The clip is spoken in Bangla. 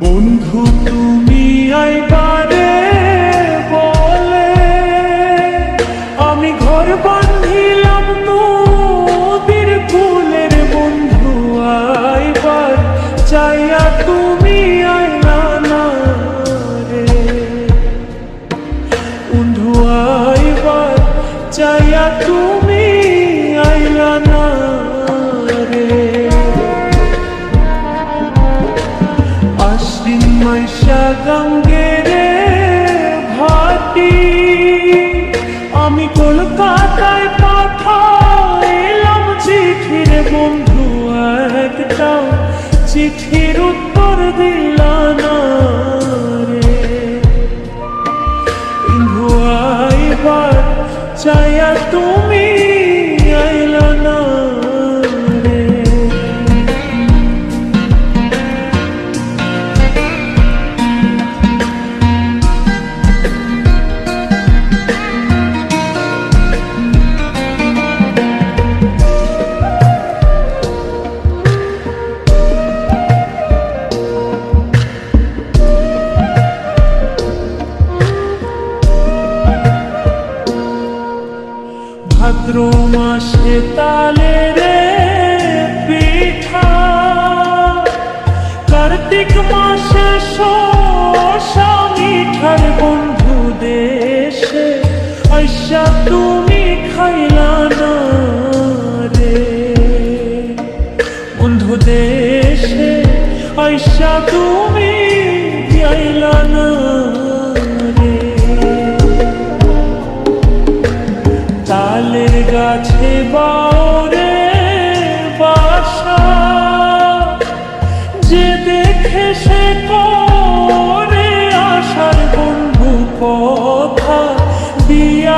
বন্ধু তুমি আইবারে বলে আমি ঘর বাঁধিলাম নদীর কূলের। বন্ধু আইবার চাইয়া তুমি আইলা না রে। বন্ধু আইবার চাইয়া তুমি আইলা না রে। আশ্বিন মাইশা গাঙ্গেরে ভাটি আমি কলকাতায় পাঠাইলাম চিঠির। বন্ধু একটাও চিঠির উত্তর দিলা না রে। বন্ধু আইবার চাইয়া তুমি আইলা না রে। ভাদ্র মাসে তালের পিঠা, কার্তিক মাসে শসা মিঠার। বন্ধু দেশে আইসা তুমি খাইলা না রে। বন্ধু দেশে আইসা তুমি আইলা না রে। তালের গাছে বাওরে বাসা, যে দেখে সে করে আশার। বন্ধু কথা দিয়া